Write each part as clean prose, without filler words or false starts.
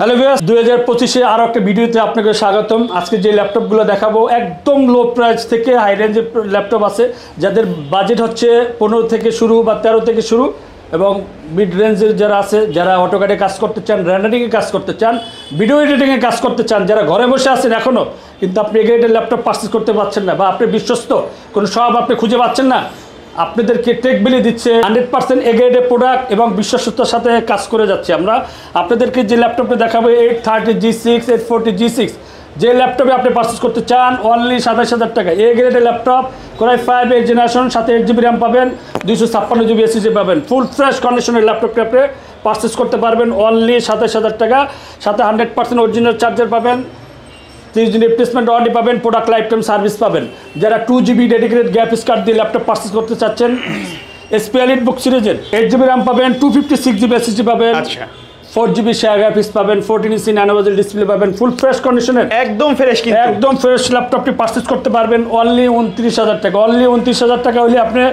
Hello viewers 2025 আরো একটা ভিডিওতে আপনাকে স্বাগতম। আজকে যে ল্যাপটপগুলো দেখাবো একদম লো প্রাইস থেকে হাই রেঞ্জের ল্যাপটপ আছে, যাদের বাজেট হচ্ছে 15 থেকে শুরু বা 13 থেকে শুরু, এবং মিড রেঞ্জের যারা আছে, যারা অটোক্যাডে কাজ করতে চান, রেন্ডারিংয়ে কাজ করতে চান, ভিডিও এডিটিংয়ে কাজ করতে চান, যারা ঘরে বসে আছেন এখনও কিন্তু আপনি এগ্রেডের ল্যাপটপ পারচেজ করতে পারছেন না, বা আপনি বিশ্বস্ত কোনো শপ আপনি খুঁজে পাচ্ছেন না, আপনাদেরকে টেক বিলি দিচ্ছে 100% এগ্রেডের প্রোডাক্ট এবং বিশ্বস্ততার সাথে কাজ করে যাচ্ছে। আমরা আপনাদেরকে যে ল্যাপটপে দেখাবো 830G6 840G6, যে ল্যাপটপে আপনি পারচেস করতে চান অনলি 27,000 টাকা। এ গ্রেডের ল্যাপটপ কোরাই 5 8 জেনারেশন, সাথে 8GB র্যাম পাবেন, 256GB SSD পাবেন, ফুল ফ্রেশ কন্ডিশনের ল্যাপটপটা আপনি পারচেস করতে পারবেন অনলি 27,000 টাকা। সাথে 100% অরিজিনাল চার্জার পাবেন, 30 দিন রিপ্লেসমেন্ট ওয়ারেন্টি পাবেন, প্রোডাক্ট লাইফ টাইম সার্ভিস পাবেন। যারা 2GB ডেডিকেটেড গ্রাফিক্স কার্ড দিয়ে ল্যাপটপ পারচেস করতে চাচ্ছেন, এসপি এলিটবুক সিরিজের 8GB র্যাম পাবেন, 256GB SSD পাবেন, 4GB শেয়ার গ্রাফিক্স পাবেন, 14 9 বেজেল ডিসপ্লে পাবেন, ফুল ফ্রেশ কন্ডিশনের একদম ফ্রেশ ল্যাপটপটি পারচেস করতে পারবেন অনলি 29,000 টাকা। অনলি 29,000 টাকা হলে আপনি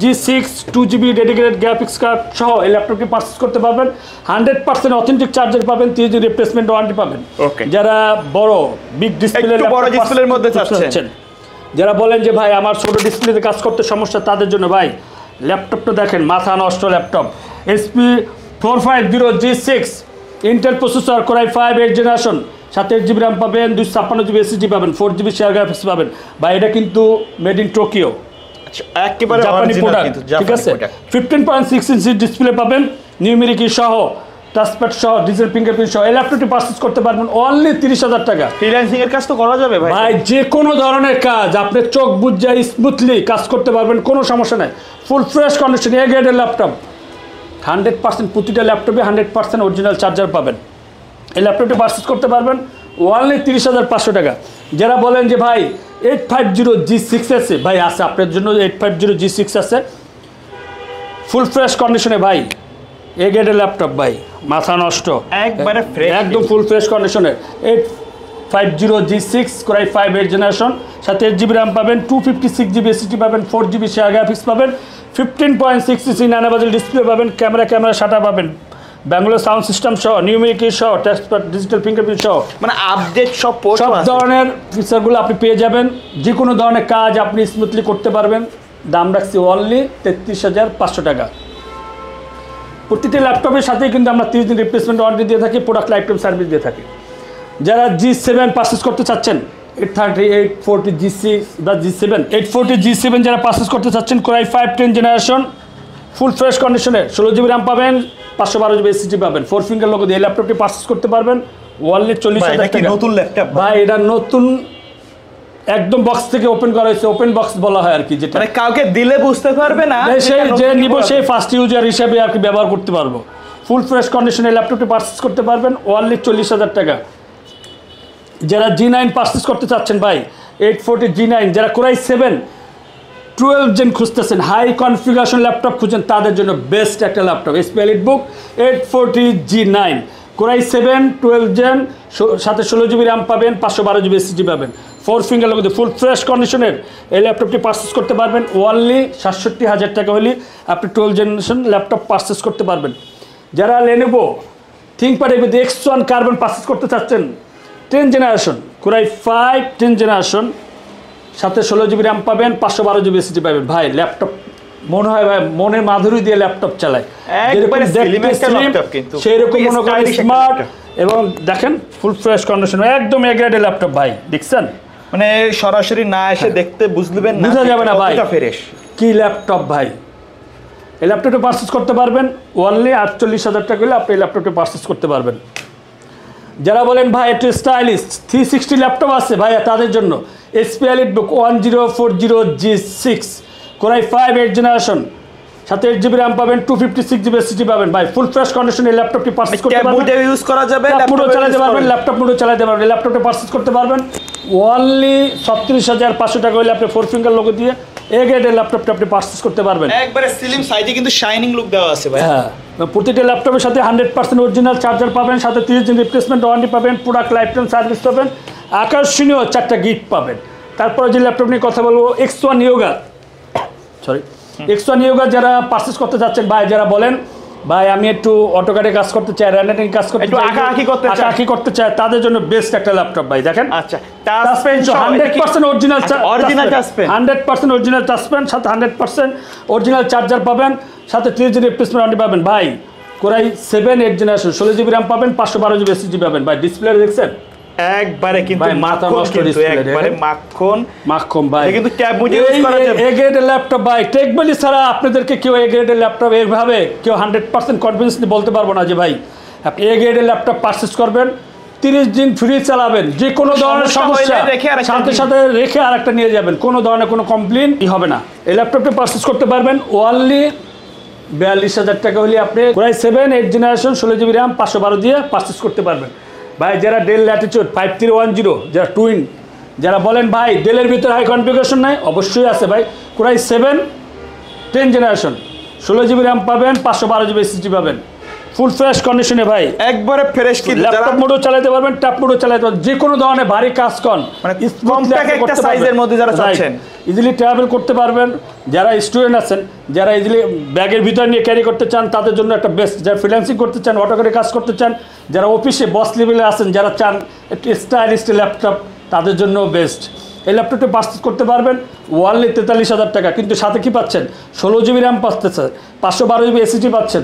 G6 2GB dedicated graphics card সহ এই ল্যাপটপটি পারচেস করতে পারবেন। 100% অথেন্টিক চার্জার পাবেন, 30 দিন রিপ্লেসমেন্ট ওয়ারেন্টি পাবেন। যারা বড় বিগ ডিসপ্লের মধ্যে চাচ্ছেন, যারা বলেন যে ভাই আমার ছোট ডিসপ্লেতে কাজ করতে সমস্যা, তাদের জন্য ভাই ল্যাপটপটা দেখেন, মাথা নষ্ট laptop. HP 450G6 Intel processor, core i 5 8 generation, সাথে 8GB র্যাম পাবেন, 256GB SSD পাবেন, 4GB শেয়ার গ্রাফিক্স পাবেন। ভাই এটা কিন্তু মেড ইন টোকিও, একেবারে জাপানি প্রোডাক্ট, ঠিক আছে। 15.6 ইঞ্চি ডিসপ্লে পাবেন, নিউমেরিক সহ, টাচপ্যাড সহ, ডিজিটাল ফিঙ্গারপ্রিন্ট সহ। এই ল্যাপটপটি পারচেজ করতে পারবেন অনলি 30,000 টাকা। ফ্রিল্যান্সিং এর কাজ তো করা যাবে ভাই। ভাই যে কোনো ধরনের কাজ আপনি চোখ বুঝে স্মুথলি কাজ করতে পারবেন, কোনো সমস্যা নাই। ফুল ফ্রেশ কন্ডিশন এ গ্রেডের ল্যাপটপ, 100% প্রতিটা ল্যাপটপে 100% অরিজিনাল চার্জার পাবেন। এই ল্যাপটপটি পারচেজ করতে পারবেন অনলি 30,500 টাকা। যারা বলেন যে ভাই 850G6 আছে, ভাই আছে আপনার জন্য 850G6 আছে, ফুল ফ্রেশ কন্ডিশনে ভাই, এ গ্রেডের ল্যাপটপ ভাই, মাথা নষ্ট, একবারে ফ্রেশ, একদম ফুল ফ্রেশ কন্ডিশনে। 850G6 কোরাই 5 8 জেনারেশন, সাথে 8GB র্যাম পাবেন, 256GB SSD পাবেন, 4GB শেয়ার গ্রাফিক্স পাবেন, 15.6 ইঞ্চি 9 বেজেল ডিসপ্লে পাবেন, ক্যামেরা শাটা পাবেন, ব্যাঙ্গালোর সাউন্ড সিস্টেম সহ, নিউমেরিক সহ, টাচপ্যাড, ডিজিটাল ফিঙ্গারপ্রিন্ট সহ, মানে আপডেট সব ধরনের ফিচারগুলো আপনি পেয়ে যাবেন। যে কোনো ধরনের কাজ আপনি স্মুথলি করতে পারবেন। দাম রাখছি অনলি 33,500 টাকা। প্রতিটি ল্যাপটপের সাথেই কিন্তু আমরা 30 দিন রিপ্লেসমেন্ট ওয়ারেন্টি দিয়ে থাকি, প্রোডাক্ট লাইফ টাইম সার্ভিস দিয়ে থাকি। যারা G7 পারচেস করতে চাচ্ছেন, 830 840G6 বা G7 840G7 যারা পারচেস করতে চাচ্ছেন, কোরাই 5 10 জেনারেশন, ফুল ফ্রেশ কন্ডিশনে, 16GB র্যাম পাবেন, 512GB SSD পাবেন, 4 ফিঙ্গার লোগো দিয়ে এই ল্যাপটপটি পারচেস করতে পারবেন অনলি 40,000 টাকা। নতুন ল্যাপটপ ভাই, এটা নতুন একদম বক্স থেকে ওপেন করা হয়েছে, ওপেন বক্স বলা হয় আর কি, যেটা মানে কাউকে দিলে বুঝতে পারবে না, সেই যে নিব সেই ফার্স্ট ইউজার হিসেবে আর কি ব্যবহার করতে পারবো। ফুল ফ্রেশ কন্ডিশনে ল্যাপটপটি পারচেস করতে পারবেন অনলি 40,000 টাকা। যারা G9 পারচেস করতে চাচ্ছেন ভাই, 840G9, যারা কোরাই 7 12 জেন খুঁজতেছেন, হাই কনফিগারেশন ল্যাপটপ খুঁজছেন, তাদের জন্য বেস্ট একটা ল্যাপটপ এসপি এলিটবুক 840G9, কোরাই 7 12 জেন, সাথে 16GB র্যাম পাবেন, 512GB SSD পাবেন, 4 ফিঙ্গার লোগো দিয়ে ফুল ফ্রেশ কন্ডিশনের এই ল্যাপটপটি পারচেস করতে পারবেন অনলি 67,000 টাকা হলে আপনি 12 জেনারেশন ল্যাপটপ পারচেস করতে পারবেন। যারা Lenovo ThinkPad X1 carbon purchase করতে চাচ্ছেন, 10 জেনারেশন, কোরাই 5 10 জেনারেশন, সাথে 16GB র্যাম পাবেন, 512GB SSD পাবেন। ভাই ল্যাপটপ মনে হয় ভাই মনের মাধুরী দিয়ে ল্যাপটপ চালায়, সেই রকম মনে করেন স্মার্ট, এবং দেখেন ফুল ফ্রেশ কন্ডিশন, একদম এ গ্রেডের ল্যাপটপ ভাই। দেখছেন, মানে সরাসরি না এসে দেখতে বুঝবেন না, বুঝা যাবে না ভাই ফ্রেশ কি ল্যাপটপ। ভাই এই ল্যাপটপটা পারচেস করতে পারবেন অনলি 48,000 টাকা হলে আপনি এই ল্যাপটপটা পারচেস করতে পারবেন। যারা বলেন ভাই একটু স্টাইলিশ 360 ল্যাপটপ আছে ভাই, তাদের জন্য SP EliteBook 1040G6 core i 5 8 generation, সাথে 8GB র্যাম পাবেন, 256GB SSD পাবেন। ভাই ফুল ফ্রেশ কন্ডিশনে এই ল্যাপটপটি পারচেজ করতে পারবেন, ইউজ করা যাবে, ল্যাপটপ চালাতে পারবেন, ল্যাপটপ মোডে চালাতে পারবেন। এই ল্যাপটপটা পারচেজ করতে পারবেন অনলি 37,500 টাকা হলে আপনি 4 ফিঙ্গার লোগো দিয়ে এ গ্রেডের ল্যাপটপটা আপনি পারচেজ করতে পারবেন। একবারে স্লিম সাইজে কিন্তু শাইনিং লুক দেওয়া আছে ভাই। হ্যাঁ, প্রতিটা ল্যাপটপের সাথে 100% অরিজিনাল চার্জার পাবেন, সাথে 30 দিন রিপ্লেসমেন্ট ওয়ারেন্টি পাবেন, প্রোডাক্ট লাইফ টাইম সার্ভিস পাবেন, আকর্ষণীয় 4টা গিফট পাবেন। তারপরে যে ল্যাপটপ নিয়ে কথা বলবো, X1 Yoga যারা পারচেস করতে যাচ্ছেন ভাই, যারা বলেন ভাই আমি একটু অটোক্যাডে কাজ করতে চাই, র্যান্ডারিং কাজ করতে একটু চাই, আঁকাআঁকি করতে চাই। তাদের জন্য বেস্ট একটা ল্যাপটপ ভাই। দেখেন আচ্ছা, touch pen 100% original original touch pen, 100% original touch pen, সাথে 100% অরিজিনাল চার্জার পাবেন, সাথে 3GB রিপ্লেসমেন্ট ওয়ারেন্টি পাবেন ভাই। কোরাই 7 8 জেনারেশন 16GB RAM পাবেন, 512GB SSD পাবেন ভাই। ডিসপ্লে দেখছেন একবারে কিন্তু মাথা নষ্ট একবারে মাখন ভাই, কিন্তু ট্যাব মুজে ইউজ করা যাবে। এ গ্রেডের ল্যাপটপ ভাই, টেকবেলি ছাড়া আপনাদেরকে কেউ এ গ্রেডের ল্যাপটপ এইভাবে কেউ 100% কনফিডেন্স নিয়ে বলতে পারবো না যে ভাই আপনি এ গ্রেডের ল্যাপটপ পারচেজ করবেন, 30 দিন ফ্রি চালাবেন, যে কোনো ধরনের সমস্যা সাথে সাথে রেখে আরেকটা নিয়ে যাবেন, কোনো ধরনের কোনো কমপ্লেন হবে না। এই ল্যাপটপটি পারচেজ করতে পারবেন ওনলি 42,000 টাকা হলে আপনি প্রায় 7 8 জেনারেশন 16GB RAM 512 দিয়ে পারচেজ করতে পারবেন ভাই। যারা ডেল ল্যাটিটিউড 5310, যারা টুইন, যারা বলেন ভাই ডেলের ভিতরে হাই কনফিগারেশন নাই, অবশ্যই আছে ভাই। কোরাই 7 10 জেনারেশন 16GB RAM পাবেন, 512GB SSD পাবেন, ফুল ফ্রেশ কন্ডিশনে ভাই, একবারে ফ্রেশ। কিন্তু ল্যাপটপ মোডও চালাতে পারবেন, ট্যাব মোডও চালাতে পারবেন, যে কোনো ধরনের ভারী কাজ করেন মানে কম্প্যাক্ট একটা সাইজের মধ্যে যারা চাচ্ছেন ইজিলি ট্রাভেল করতে পারবেন। যারা স্টুডেন্ট আছেন, যারা ইজিলি ব্যাগের ভিতর নিয়ে ক্যারি করতে চান তাদের জন্য একটা বেস্ট। যারা ফ্রিল্যান্সিং করতে চান, অটোক্যাডে কাজ করতে চান, যারা অফিসে বস লেভেলে আছেন, যারা চান একটু স্টাইলিশ ল্যাপটপ তাদের জন্য বেস্ট। এই ল্যাপটপটি পারচেজ করতে পারবেন ওয়ানলি 43,000 টাকা, কিন্তু সাথে কি পাচ্ছেন 16GB RAM পাচ্ছেন, 512GB SSD পাচ্ছেন,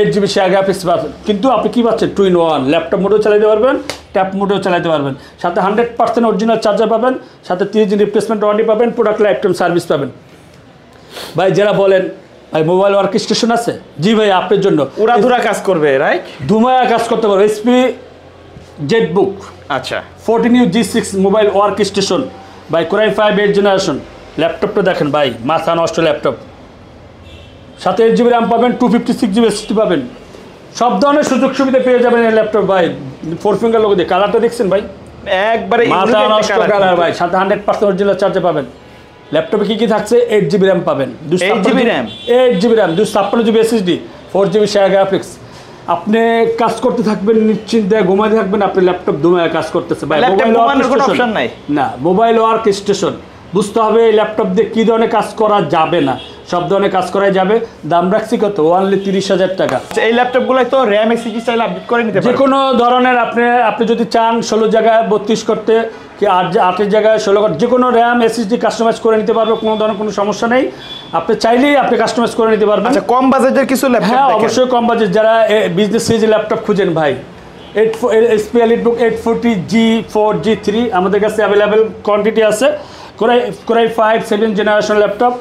8GB শেয়ার গ্রাফিক্স পাচ্ছেন, কিন্তু আপনি কী পাচ্ছেন 2-in-1 ল্যাপটপ মোডেও চালাতে পারবেন, ট্যাব মোডেও চালাতে পারবেন, সাথে 100% অরিজিনাল চার্জার পাবেন, সাথে 30 রিপ্লেসমেন্ট ওয়ারেন্টি পাবেন, প্রোডাক্ট লাইফ টাইম সার্ভিস পাবেন ভাই। যারা বলেন ভাই মোবাইল ওয়ার্ক স্টেশন আছে, জি ভাই আপনার জন্য উড়াধুরা কাজ করবে, রাইট? ধুমায়া কাজ করতে পারবে। HP জেটবুক আচ্ছা 14U G6 mobile work station ভাই, কোরাই 5 8 জেনারেশন ল্যাপটপটা দেখেন ভাই, মাথা নষ্ট ল্যাপটপ, সাথে 8GB RAM পাবেন, 256GB SSD পাবেন, সব ধরনের সুযোগ সুবিধা পেয়ে যাবেন এই ল্যাপটপ ভাই। 4 ফিঙ্গার লোগো দিয়ে কালারটা দেখছেন ভাই, একবারে মাথা নষ্ট কালার ভাই, সাথে 100% অরিজিনাল চার্জার পাবেন। ল্যাপটপে কি থাকছে 8GB RAM পাবেন, 8GB RAM 8GB RAM 256GB SSD, 4GB share graphics. আপনি কাজ করতে থাকবেন নিশ্চিন্তে, ঘুমাতে থাকবেন, আপনি ল্যাপটপ ধুমায় কাজ করতেছে ভাই। মোবাইল ওয়ার্ক কোনো অপশন নাই না, মোবাইল ওয়ার্ক স্টেশন। বুঝতে হবে এই ল্যাপটপ দিয়ে কী ধরনের কাজ করা যাবে না, সব ধরনের কাজ করাই যাবে। দাম রাখছি কত ওনলি 30,000 টাকা। এই ল্যাপটপগুলো তো RAM SSD চাইলে আপডেট করে নিতে পারবেন, যে কোনো ধরনের আপনি যদি চান 16 জায়গায় 32 করতে, কি 8 জায়গায় 16 করতে, যে কোনো RAM SSD কাস্টমাইজ করে নিতে পারবে, কোনো ধরনের কোনো সমস্যা নেই। আপনি চাইলেই আপনি কাস্টমাইজ করে নিতে পারবেন। আচ্ছা, কম বাজেটের কিছু ল্যাপটপ? হ্যাঁ অবশ্যই কম বাজেট। যারা বিজনেস সিরিজ ল্যাপটপ খুঁজেন ভাই, HP EliteBook 840G4 G3 আমাদের কাছে অ্যাভেলেবেল কোয়ান্টিটি আছে। Core i 5 7 generation laptop,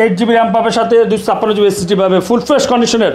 8GB RAM পাবে, সাথে 256GB SSD পাবে, ফুল ফ্রেশ কন্ডিশনের।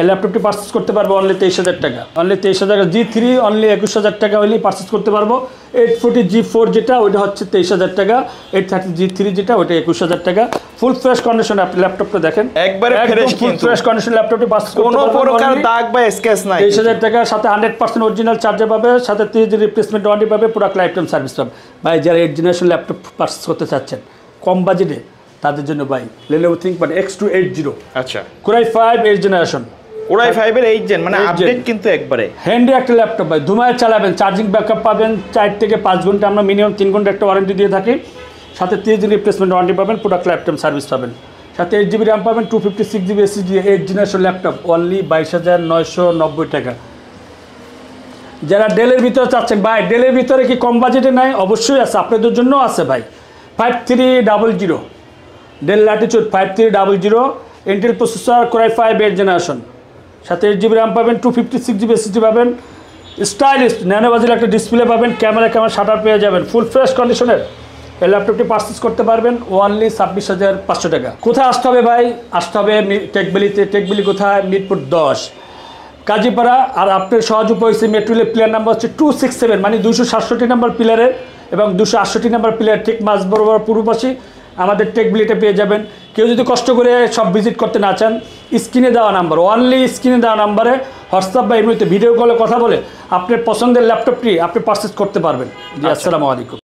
এই ল্যাপটপটি পারচেস করতে পারবো অনলি 23,000 টাকা, অনলি 23,000। G3 অনলি 21,000 টাকা হলেই পারচেস করতে পারবো। 840G4 যেটা ওইটা হচ্ছে 23,000 টাকা, 830G3 যেটা ওইটা 21,000 টাকা। ফুল ফ্রেশ কন্ডিশনে আপনি ল্যাপটপটা দেখেন, একবারে ফ্রেশ, ফুল ফ্রেশ কন্ডিশন ল্যাপটপটি পারচেস করতে পারবেন, কোনো প্রকার দাগ বা স্ক্র্যাচ নাই। 23,000 টাকা, সাথে 100% অরিজিনাল চার্জার পাবে, সাথে 30 রিপ্লেসমেন্ট ওয়ারেন্টি পাবে, প্রোডাক্ট লাইফ টাইম সার্ভিস পাবে ভাই। যারা 8 জেনারেশন ল্যাপটপ পারচেস করতে চাচ্ছেন কম বাজেটে, তাদের জন্য ভাই Lenovo ThinkPad X280। আচ্ছা, কোরাই 5 8 জেনারেশন, কোরাই 5 এর 8 জেন, মানে আপডেট কিন্তু একবারে হ্যান্ডি একটা ল্যাপটপ ভাই, ধুমায় চালাবেন, চার্জিং ব্যাকআপ পাবেন 4 থেকে 5 ঘন্টা, আমরা মিনিমাম 3 ঘন্টা একটা ওয়ারেন্টি দিয়ে থাকি, সাথে 30 রিপ্লেসমেন্ট ওয়ারেন্টি পাবেন, প্রোডাক্ট লাইফ টাইম সার্ভিস পাবেন, সাথে 8GB RAM পাবেন, 256GB SSD 8 generation laptop only 22,990 টাকা। যারা ডেলের ভিতরে চাচ্ছেন ভাই, ডেলের ভিতরে কি কম বাজেটে নাই? অবশ্যই আছে, আপনাদের জন্য আছে ভাই। 5300 del Latitude 5300 Intel processor, core i 5 8 generation, সাথে 8GB RAM পাবেন, 256GB SSD পাবেন, স্টাইলিশ ন্যানো বাজের একটা ডিসপ্লে পাবেন, ক্যামেরা শাটার পেয়ে যাবেন, ফুল ফ্রেশ কন্ডিশনের। এই ল্যাপটপটি পারচেস করতে পারবেন ওনলি 26,500 টাকা। কোথায় আসতে হবে ভাই? আসতে হবে টেকবেলিতে। টেকবেলি কোথায়? মিরপুর 10 কাজীপাড়া। আর আপনার সহজ উপায় হচ্ছে মেট্রো রেলের পিলার নাম্বার হচ্ছে 267, মানে 267 নাম্বার পিলারের এবং 268 নাম্বার পিলার ঠিক মাঝ বরাবর পূর্ব পাশে আমাদের টেকবিলিটা পেয়ে যাবেন। কেউ যদি কষ্ট করে সব ভিজিট করতে না চান, স্ক্রিনে দেওয়া নাম্বার, অনলি স্ক্রিনে দেওয়া নাম্বারে হোয়াটসঅ্যাপ বা এমনিতে ভিডিও কলে কথা বলে আপনার পছন্দের ল্যাপটপটি আপনি পারচেস করতে পারবেন। জি, আসসালামু আলাইকুম।